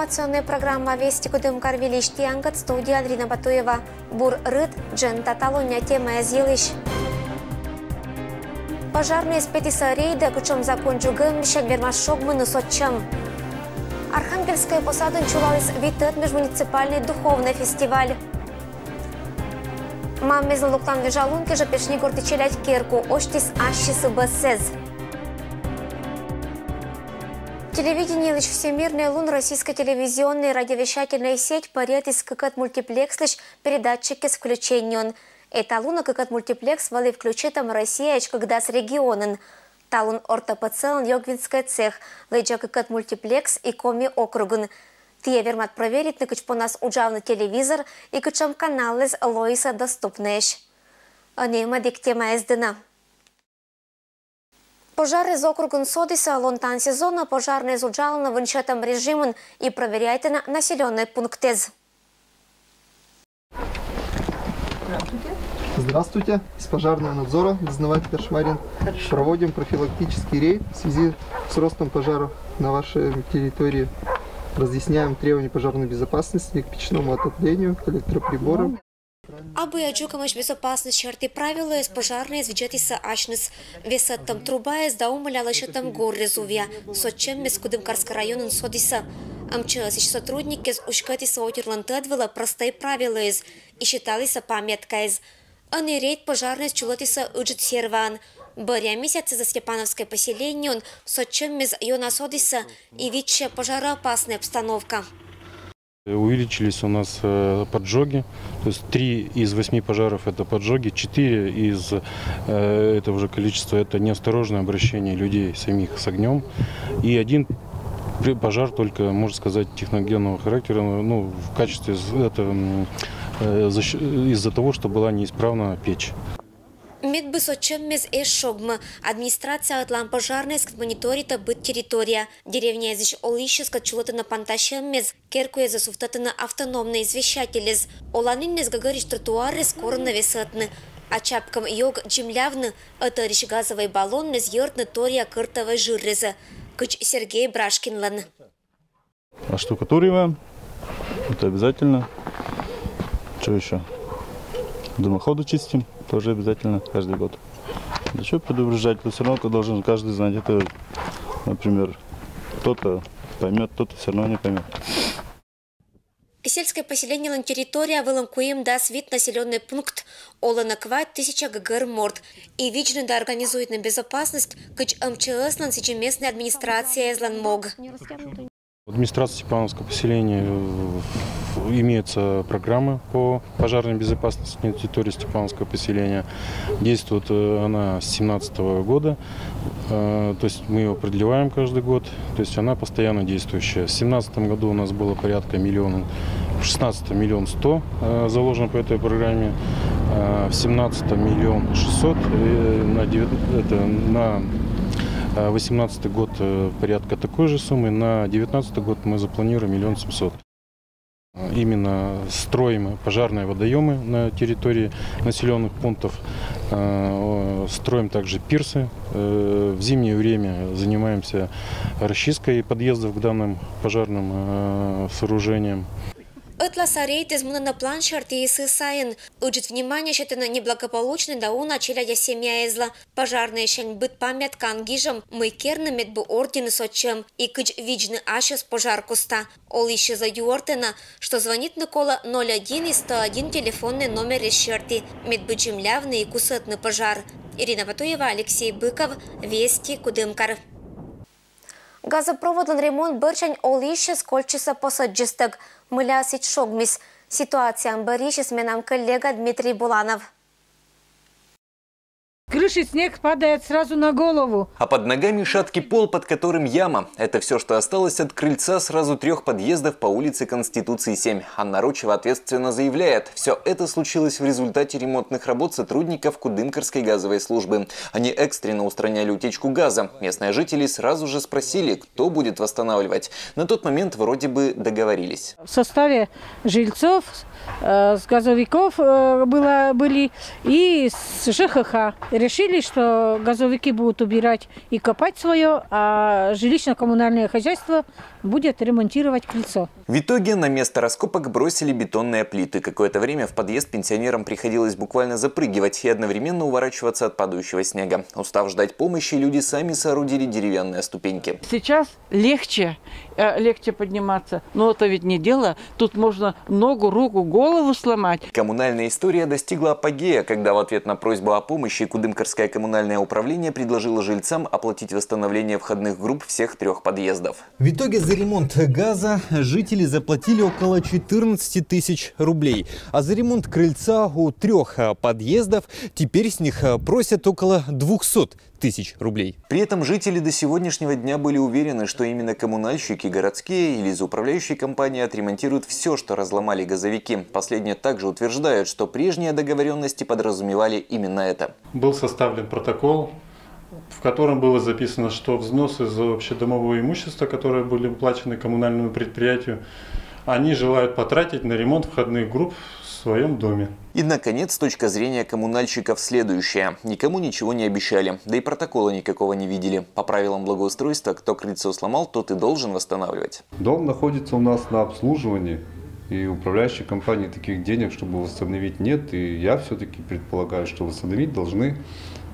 Информационная программа «Вести Кудымкар Величти Ангат», студия Андрина Батуева. Бур рыд, джен таталония тема зилищ. Пожарные спетиса рейда, кучом закончугым, шагбермашогмы нусотчам. Архангельская посада чулалась витет межмуниципальный духовный фестиваль. Маммез луктан вежалунки же пешни гортичелять керку, оштис ашчисы басез. Телевидение лишь всемирный лун российская телевизионная и радиовещательная сеть поряд из какат мультиплекс лишь передатчики с включением. Это луна какат мультиплекс вали включитом Россия, когда с регионен. Талун ортопоцелн йогвинская цех, лейджа какат мультиплекс и коми округун. Тия вермат проверить, на кач по нас уджавный телевизор и качам каналы с Лоиса доступнеш. Анема диктема эздена. Пожары из округун Содиса лонтан сезона пожарные зуджалны в иншетом режиме и проверяйте на населенные пункты. Здравствуйте. Из пожарного надзора, дознаватель Першмарин. Проводим профилактический рейд в связи с ростом пожаров на вашей территории. Разъясняем требования пожарной безопасности к печному отоплению, к электроприборам. Абы аджукамаш безопасность черты правила из пожарной из бюджетиса ашнес. Весат там труба из даумаляла там гор резувия. Сочем без Кудымкарского района Содиса. МЧС сотрудники из ушкатиса отерлантедвела простые правила из и считались памятка из. Они рейд пожарной из чулотиса уджит серван. Боря месяца за Степановское поселение он сочем без Йона Содиса и видчая пожароопасная обстановка. Увеличились у нас поджоги, то есть 3 из 8 пожаров это поджоги, 4 из этого же количества это неосторожное обращение людей самих с огнем и 1 пожар только, можно сказать, техногенного характера, ну, в качестве из-за того, что была неисправна печь. Медбы сочем мез эшогма. Администрация атлан пожарная скат мониторита быт территория. Деревня здесь олища скат чулота на панташем мез. Керкуя засуфтата на автономные извещателез. Оланин нез гагариш тротуары скоро навесатны. А чапкам йог джимлявны. Это речь газовый баллон нез йортны тория кыртовой жирреза. Кыч Сергей Брашкинлан. Оштукатуриваем. Это обязательно. Что еще? Дымоходы чистим. Тоже обязательно каждый год. Да что предупреждать? Все равно ты должен каждый знать. Это, например, кто-то поймет, кто-то все равно не поймет. Сельское поселение на территории Выламкуим даст вид населенный пункт Оланаквай 1000 ГГР Морд. И вично да организует на безопасность кыч МЧС на местной администрации Эзланмог. В администрации Степановского поселения имеются программы по пожарной безопасности на территории Степановского поселения. Действует она с 2017 года, то есть мы ее продлеваем каждый год, то есть она постоянно действующая. В 2017 году у нас было порядка миллиона, в 2016 1 100 000 заложено по этой программе, в 2017 1 600 000, на 2018 год порядка такой же суммы, на 2019 год мы запланируем 1 700 000. Именно строим пожарные водоемы на территории населенных пунктов, строим также пирсы. В зимнее время занимаемся расчисткой подъездов к данным пожарным сооружениям. Этласарейт измуна на план шарти и сысаин. Уджит внимание, что это неблагополучный дауна челядя семья изла. Пожарные шень быт памятка ангижам, мы керны медбу ордены сочем. И кыч виджны ашес пожар куста. Ол еще за юортена, что звонит Никола 01 и 101 телефонный номер из шарти. Медбы джимлявный и кусетный пожар. Ирина Батуева, Алексей Быков, Вести Кудымкар. Газопроводный ремонт бырчань олище скольчиса посаджисток. Мылясить шогмис. Ситуация амбарища с менам коллега Дмитрий Буланов. Крыши снег падает сразу на голову. А под ногами шаткий пол, под которым яма. Это все, что осталось от крыльца сразу 3 подъездов по улице Конституции 7. Анна Рочева ответственно заявляет, все это случилось в результате ремонтных работ сотрудников Кудымкарской газовой службы. Они экстренно устраняли утечку газа. Местные жители сразу же спросили, кто будет восстанавливать. На тот момент вроде бы договорились. В составе жильцов с газовиков были и с ЖКХ. Решили, что газовики будут убирать и копать свое, а жилищно-коммунальное хозяйство будет ремонтировать крыльцо. В итоге на место раскопок бросили бетонные плиты. Какое-то время в подъезд пенсионерам приходилось буквально запрыгивать и одновременно уворачиваться от падающего снега. Устав ждать помощи, люди сами соорудили деревянные ступеньки. Сейчас легче подниматься, но это ведь не дело. Тут можно ногу, руку, голову сломать. Коммунальная история достигла апогея, когда в ответ на просьбу о помощи Кудымкарское коммунальное управление предложило жильцам оплатить восстановление входных групп всех 3 подъездов. В итоге за ремонт газа жители заплатили около 14 тысяч рублей. А за ремонт крыльца у 3 подъездов теперь с них просят около 200 тысяч рублей. При этом жители до сегодняшнего дня были уверены, что именно коммунальщики городские или из управляющей компании отремонтируют все, что разломали газовики. Последние также утверждают, что прежние договоренности подразумевали именно это. Был составлен протокол, в котором было записано, что взносы за общедомовое имущество, которые были уплачены коммунальному предприятию, они желают потратить на ремонт входных групп в своем доме. И, наконец, точка зрения коммунальщиков следующая. Никому ничего не обещали, да и протокола никакого не видели. По правилам благоустройства, кто крыльцо сломал, тот и должен восстанавливать. Дом находится у нас на обслуживании, и управляющей компании таких денег, чтобы восстановить, нет. И я все-таки предполагаю, что восстановить должны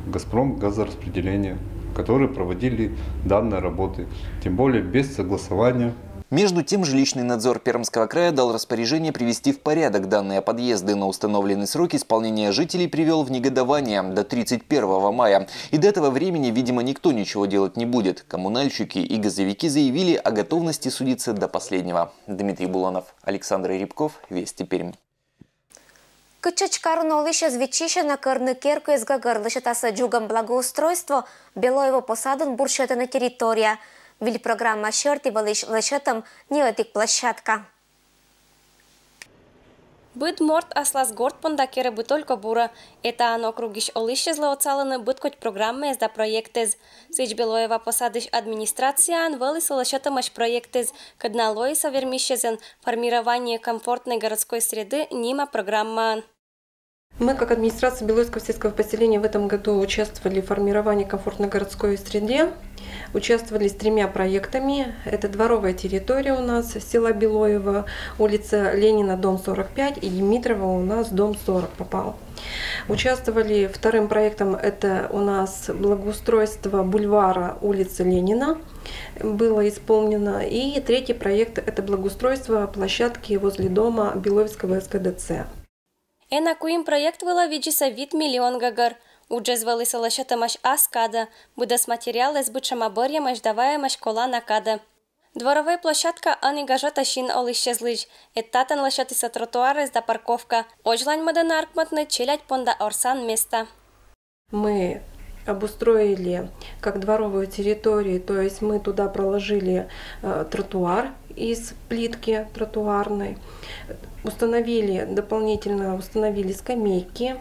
«Газпром» газораспределение, которые проводили данные работы, тем более без согласования. Между тем, жилищный надзор Пермского края дал распоряжение привести в порядок данные подъезды. На установленный срок исполнения жителей привел в негодование до 31 мая. И до этого времени, видимо, никто ничего делать не будет. Коммунальщики и газовики заявили о готовности судиться до последнего. Дмитрий Буланов, Александр Рябков, Вести Пермь. Кычачкару нолище звечище на Кырныкерку из Гагарлышетаса джугам благоустройство Белоево посадан буршетана территория. Виль программа шерти балыш лышетам неотик площадка. Быт морт аслас горд пондакеры бы только бура. Это оно кругиш олище злоцаланы быт хоть программы да проектез. Сыч Белоева посадыш администрация вылыс лышетамаш проектез. Кадна лоиса вермищезен формирование комфортной городской среды нима программа. Мы, как администрация Белоевского сельского поселения, в этом году участвовали в формировании комфортной городской среды. Участвовали с 3 проектами. Это дворовая территория у нас, села Белоево, улица Ленина, дом 45, и Димитрова у нас дом 40 попал. Участвовали 2 проектом, это у нас благоустройство бульвара улицы Ленина было исполнено. И 3 проект, это благоустройство площадки возле дома Белоевского СКДЦ. Куим проект вела виджиса вид миллион гагар. Уджез валиса лашетамаш аскада, будас материалы с бычама борьямаш даваемаш кола накада. Дворовая площадка анигажата шин олищезлыж, эттатан лашатиса тротуары да парковка, ожлань мадана аркматны челять понда орсан места. Мы обустроили как дворовую территорию, то есть мы туда проложили тротуар из плитки тротуарной, дополнительно установили скамейки,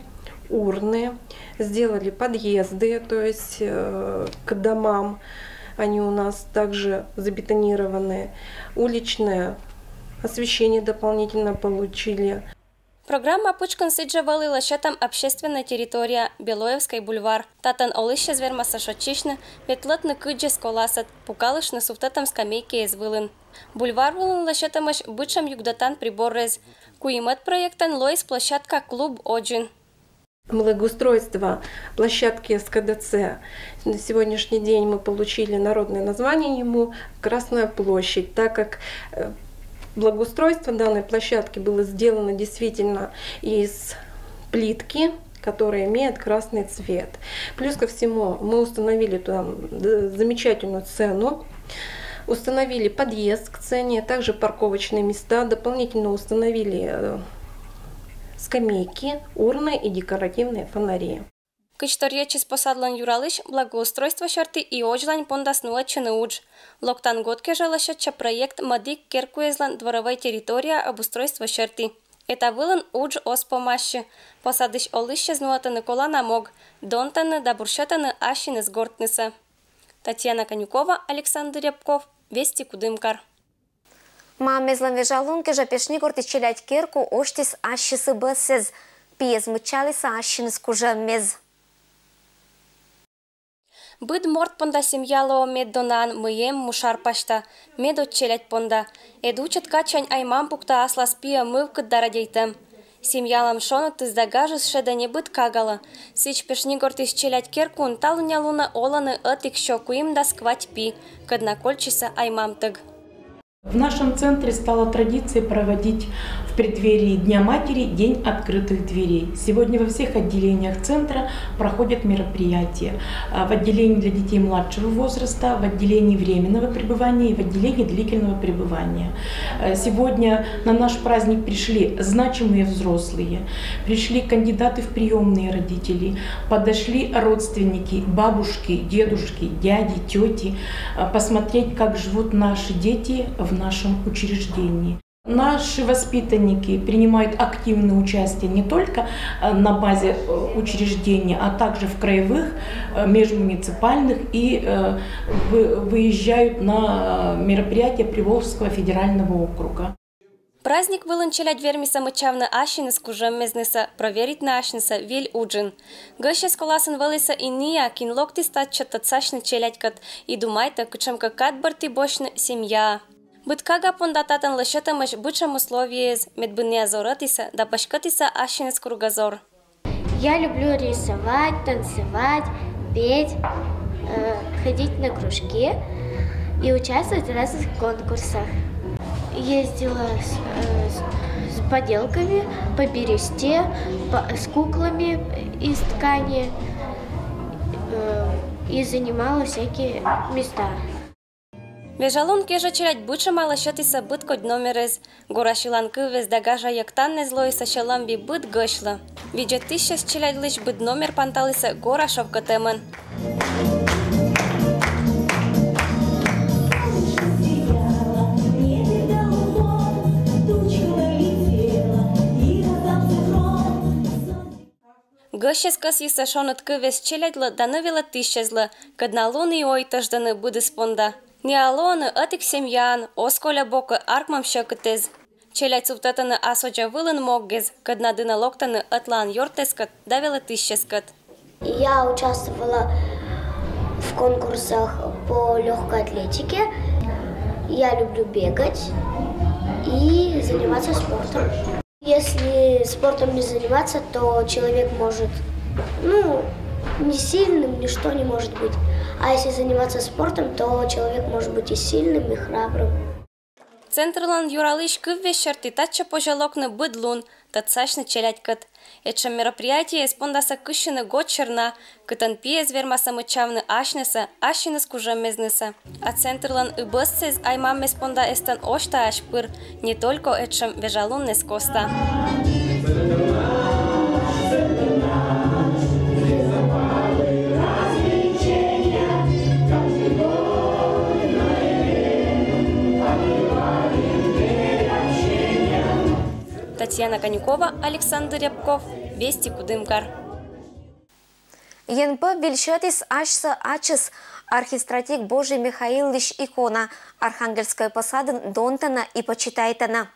урны, сделали подъезды, то есть к домам, они у нас также забетонированы, уличное освещение дополнительно получили. Программа Пучкан сиджавали лашетам общественная территория Белоевский бульвар. Татан олище звермаса шочишны, ветлатны кыджи сколасат, пукалышны суфтатам скамейки из вылын. Бульвар вылын лашетамаш бычам югдатан приборрез. Куимет проектан лоис площадка клуб Оджин. Благоустройство площадки СКДЦ. На сегодняшний день мы получили народное название ему «Красная площадь», так как благоустройство данной площадки было сделано действительно из плитки, которая имеет красный цвет. Плюс ко всему мы установили там замечательную сцену, установили подъезд к сцене, также парковочные места, дополнительно установили скамейки, урны и декоративные фонари. Кычторьечис посадлан юралыш благоустройство шарты и ожлань пондаснуа чынуудж. Локтан годке жалашача проект Мадик Керкуезлан дворовой территория обустройства шарты. Это вылан удж оспомащи. Посадыш олыще знуатаны кола намог. Донтаны да буршатаны ашины с гортныса. Татьяна Конюкова, Александр Рябков, Вести Кудымкар. Мамезлан вежалунке жапешни гортичелять керку оштис ашшысы бысыз. Пиез мычалиса ашшиныз кужамез. Быд морт понда семьяло меддонан мыем мушар пашта. Мед отчелять понда. Эдучат качань аймам пукта аслас пия мывкыт дарадейтем. Семьялам шону тыздагажыз шеда не быт кагала. Сич пешни гортичелять керкун талуня луна оланы отик щокуим да сквать пи. Кадна кольчиса аймам тыг. В нашем центре стала традицией проводить в преддверии Дня матери День открытых дверей. Сегодня во всех отделениях центра проходят мероприятия. В отделении для детей младшего возраста, в отделении временного пребывания и в отделении длительного пребывания. Сегодня на наш праздник пришли значимые взрослые, пришли кандидаты в приемные родители, подошли родственники, бабушки, дедушки, дяди, тети, посмотреть, как живут наши дети в нашем учреждении. Наши воспитанники принимают активное участие не только на базе учреждения, а также в краевых, межмуниципальных и выезжают на мероприятия Приволжского федерального округа. Праздник выланчелять вермиса мычавна ашинес кужам мезнеса, проверить на ашнеса виль уджин. Гъща сколасен вылиса и ния кин локти статчат тацашны челять кат и думайта, кучам какат барти бошны семья. Быткага пондататан лъщатамаш бычам условиез, медбыния зоратиса, да пашкатиса ашинес кругозор. Я люблю рисовать, танцевать, петь, ходить на кружки и участвовать в разных конкурсах. Ездила с поделками по бересте, с куклами из ткани и занимала всякие места. Вежалун кежа челять бычама лъщатиса быт код номерез. Горашилан кывез дагажа яктанне злоиса шаламби быт гышла. Виджет тищас челять лыч быт номер панталиса горашов катеман. Гъщес късиса шонът кывез челядла да навила тищезла, кадна луни ой тъждана бъде спонда. Ни алона атик семьян, осколя бока аркмам шакатез. Челядь суптата на асоджа вылын моггез, кадна дына локтана атлан йортескат, давила тищескат. Я участвовала в конкурсах по легкой атлетике. Я люблю бегать и заниматься спортом. Если спортом не заниматься, то человек может, не сильным, ничто не может быть. А если заниматься спортом, то человек может быть и сильным, и храбрым. Центрлан юралыш кыввешерти татча пожалокна быдлун, татсашны челядькат. Этшам мероприятие спондаса кышины год черна, кытан пиез вермаса мычавны ашнеса, ашинес кужам мезнеса. А центрлан и бысцез аймам спонда эстан ошта ашпыр, не только этшам вежалун нес коста. Татьяна Конюкова, Александр Рябков, Вести Кудымкар. ЕНП Вильшатис Ашса Ачес, архистратик Божий Михаил Лиш икона, Архангельская посада Донтана и почитайтана.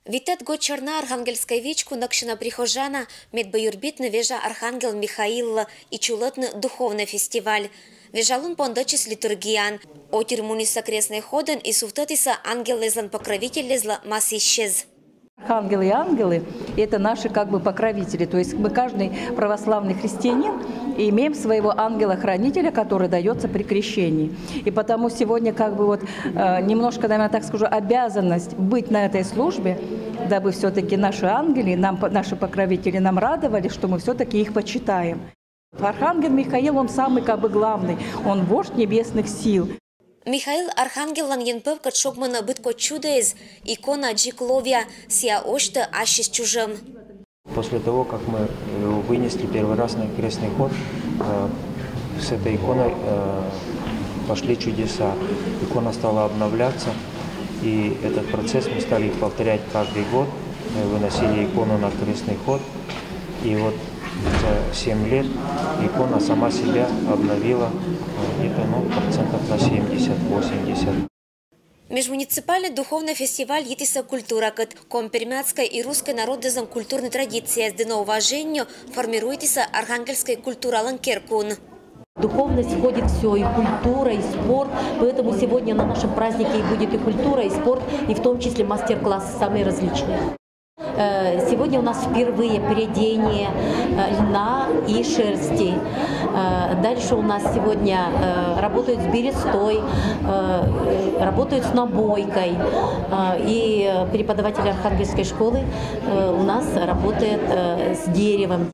Витат год черна Архангельская вечку накшина прихожана, медбаюрбитна вежа Архангел Михаил и чулотный духовный фестиваль. Вежалун пондачис литургиян, отир муниса крестный ходен и суфтатиса ангел лезлан покровитель лезла мас исчез. Архангелы и ангелы – это наши покровители, то есть мы каждый православный христианин имеем своего ангела-хранителя, который дается при крещении. И потому сегодня немножко, наверное, так скажу, обязанность быть на этой службе, дабы все-таки наши ангелы, наши покровители нам радовали, что мы все-таки их почитаем. Архангел Михаил, он самый главный, он вождь небесных сил. Михаил Архангел янпев катшокмана бытко чудоез, икона Джикловия, сия ошта ашис чужим. После того, как мы вынесли первый раз на крестный ход, с этой иконой пошли чудеса. Икона стала обновляться, и этот процесс мы стали повторять каждый год. Мы выносили икону на крестный ход, и вот за 7 лет икона сама себя обновила где-то процентов на 70-80. Межмуниципальный духовный фестиваль «Етиса культура», ком пермяцкой и русской народной культурной традиции с дно уважению формируется архангельской культуралан Керкун. Духовность входит все, и культура, и спорт. Поэтому сегодня на нашем празднике и будет и культура, и спорт, и в том числе мастер-классы самые различные. Сегодня у нас впервые прядение льна и шерсти. Дальше у нас сегодня работают с берестой, работают с набойкой. И преподаватель Архангельской школы у нас работает с деревом.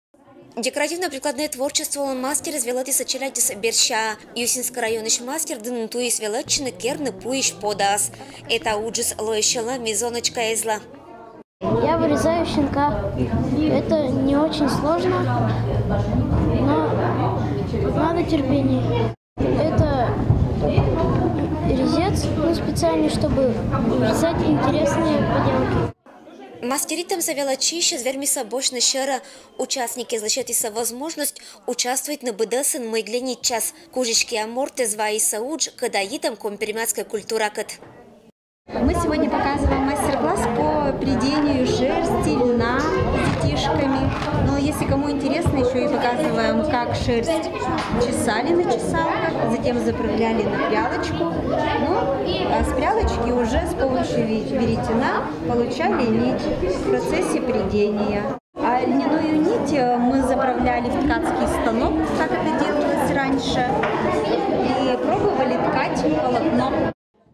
Декоративно-прикладное творчество мастер извелатиса челядис Берща. Юсинский районный мастер дынтуис велатчины керны пуищ подас. Это уджис лоещала мизоночка эзла. Я вырезаю щенка. Это не очень сложно, но надо терпение. Это резец, специальный, чтобы вырезать интересные поделки. Мастеритам завелачище звермиса бошна щера. Участники злощатиса возможность участвовать на быдасен мыглений час. Кужички аморты зваиса удж, когда едам компермятская культура кат. Мы сегодня показываем мастер-класс по прядению шерсти, льна с детишками. Но если кому интересно, еще и показываем, как шерсть чесали на чесалках, затем заправляли на прялочку. А с прялочки уже с помощью веретена получали нить в процессе прядения. А льняную нить мы заправляли в ткацкий станок, как это делалось раньше, и пробовали ткать полотно.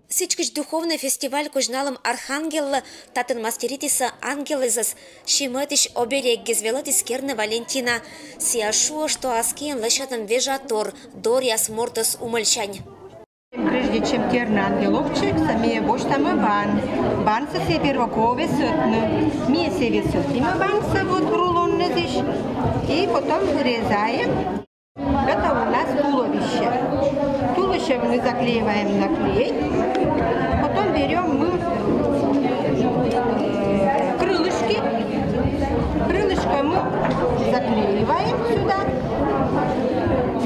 Сичкич духовный фестиваль кожналом Архангела татен мастеритиса ангелизас шиметиш оберег гезвелатис керна Валентина. Сиашуа, что аскиен лащатам вежатор, дориас мортас умальчань. Прежде чем терна ангеловчик, самие боштамы бан со все первокове сотны, месяви сотнима бан со вот рулон назиш, и потом вырезаем. Это у нас туловище. Туловище мы заклеиваем на клей, потом берем мы крылышки. Крылышко мы заклеиваем сюда.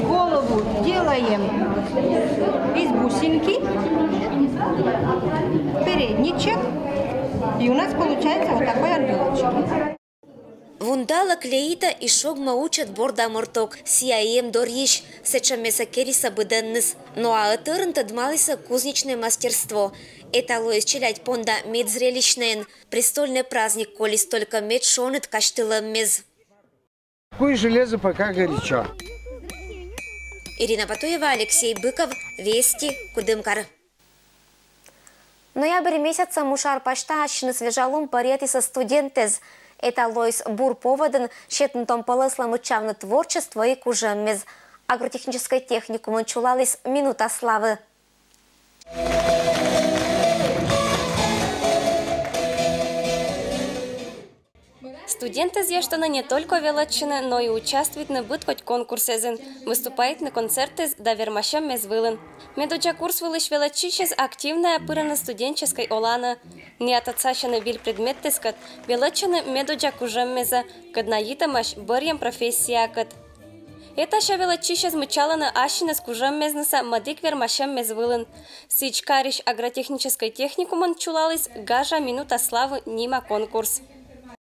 Голову делаем из бусинки, передничек, и у нас получается вот такой ангелочек. Вундала клеита и шогма учат борда морток, сияем дорьиш, сечамеса кериса быденнес. Ну а это дмалиса кузнечное мастерство. Это лоис челядь понда мед зрелищнен, престольный праздник, коли столько мед шонет каштылом мез. Куй железо пока горячо. Ирина Батуева, Алексей Быков, Вести, Кудымкар. Ноябрь месяца мушар пашта ашны свежалум паретиса студентез. Это лоис бур поводен, щетнутом полослам учавно творчество и кужеммез. Агротехнической техникуму чулалис минута славы. Студенты з'єштана не только величины, но и участвуют на быткоть конкурсезен, выступает на концерты да вермашем мезвылен. Медуча курс вылыш величищес активная пырана студенческой олана. Не отцащены виль предметтескат, величины медуча кужем меза, каднаитамаш барьем профессиякат. Это ша величищес мычала на ашина с кужем мезнеса мадик вермашем мезвылен. Сичкариш агротехнической техникумон чулалис гажа минута славы нима конкурс.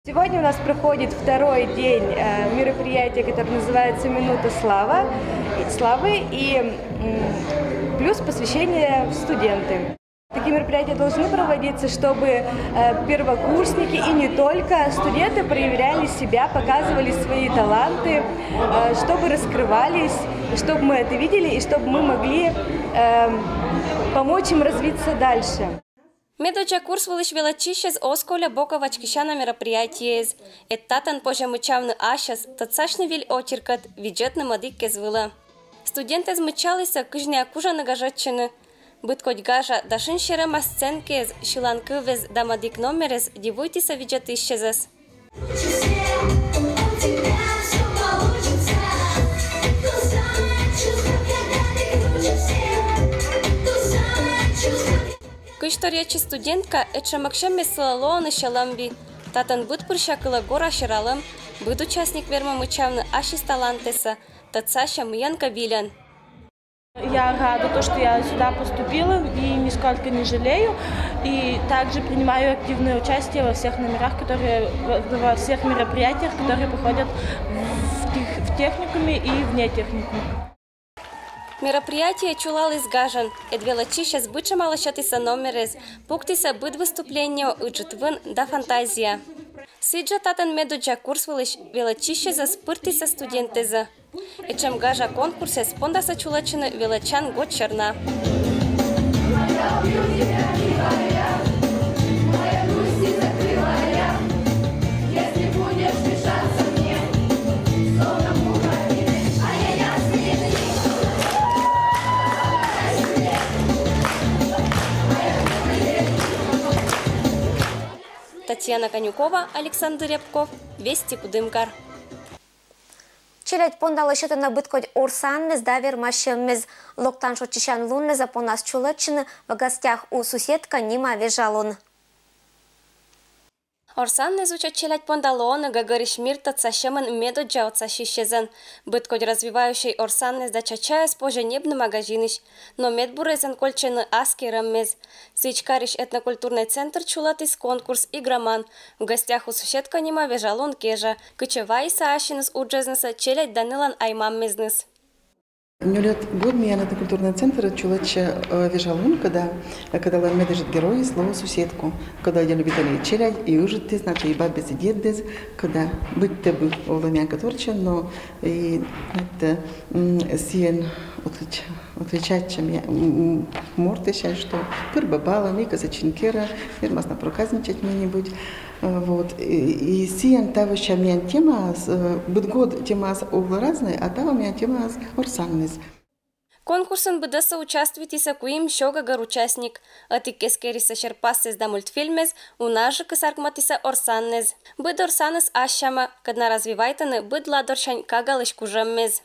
Сегодня у нас проходит второй день мероприятия, которое называется «Минута славы» и плюс посвящение студенты. Такие мероприятия должны проводиться, чтобы первокурсники и не только студенты проявляли себя, показывали свои таланты, чтобы раскрывались, чтобы мы это видели и чтобы мы могли помочь им развиться дальше. Медуча курс вылыш величищес осколя боковачкиша на мероприятие. Эттатан пожамычавны ашас, тацашны виль очеркат, виджетны мадик кезвыла. Студенты змычалися кыжня кужа нагажатчыны. Быткоть гажа дашын шерема сценкез, шиланкывез да мадик номерез, дивуйтиса виджет исчезес. Кышторячи студентка эчамакшем меслалоны шаламби. Татан быт пыршакыла гора ширалам, быт участник верма мычавны ашис талантеса, татсаша мыянка билян. Я рада, что я сюда поступила и нисколько не жалею. И также принимаю активное участие во всех номерах, во всех мероприятиях, которые проходят в техникуме и вне техникума. Мероприятие чулал изгажен. Величище с бычем алашатиса номерез. Пуктиса быт выступление уджитвын да фантазия. Сиджа татен медуджа курс величище за спыртиса студентеза. И чем гажа конкурсе спондаса чулачины величан год черна. Татьяна Конюкова, Александр Рябков, Вести Кудымкар. Челядь пондалы шытына быткодь орсаннез давер машеммез локтан шотчищан лунне за понас чулачыны в гостях у суседка Нима Вежалон. Орсаннез учат челядь пондалоны гагариш мирта цащемын медоджа отцащищезен. Быткодь развивающий орсаннез да чачая споже небный магазиныш, но медбурезен кольчены аски раммез. Свичкариш этнокультурный центр чулатис конкурс игроман. В гостях у суседка Нима Вежалон кежа. Кычевай саашиныз уджезнеса челядь Данилан Аймаммезнес. Нюлет год меня на культурный центр чулача Вежалун, когда медежит герои слово суседку, когда я любитель челядь и ужит ты, значит и бабе сидит дез, когда быть тебе уломя которче, но и это сиен отвечать, чем я мортыша, что пырбабала, мика зачинкера, фирмасно проказничать мне-нибудь. Вот. И сиен того, что у меня тема, будет год тема разная, а там у меня тема орсаннез. Конкурсен быдаса участвуйтиса куим шогагар участник. Атикескериса шерпассез да мультфильмез, унажы кысаркматиса орсаннез. Быд орсаннез ашама, кадна развивайтаны быд ладоршань кагалыш кужаммез.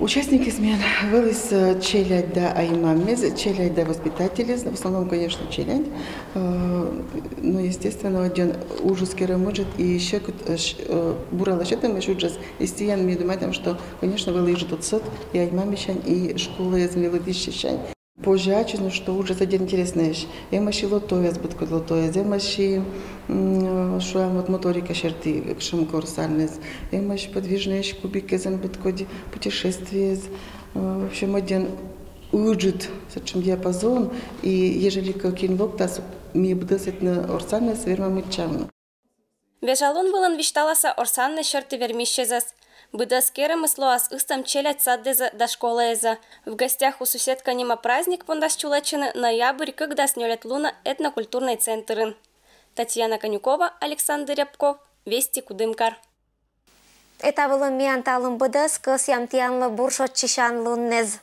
Участники смен вылез челядь да аймаммез, челядь да воспитатели, в основном, конечно, челядь. Но, естественно, один ужас керамыджет и еще бурала щетом еще ужас. И стиян мне думаю, что, конечно, вылежит от сот и аймамищань, и школа из мелодищищань. Позже ачину, что ужас один интересный. Эмаши лотояс, будко лотояс, эмаши что вот моторика черты, шамкорсальнес, эмаши подвижные кубики, зам будкоди путешествие. В общем, один уджит, зачем диапазон, и ежели каким локтас ми бдасет на орсальнес, верма мычавно. Вежалон вылан вишталаса орсанне шерты вермищезас. Быдаскера мыслоас истам челядь саддеза до школаеза. В гостях у суседка Нима праздник пондас чулачины ноябрь, когда снёлят луна этнокультурный центрын. Татьяна Конюкова, Александр Рябков, Вести Кудымкар. Это было мианталым быдас, кыс ямтиянлы буршот чишан луннез.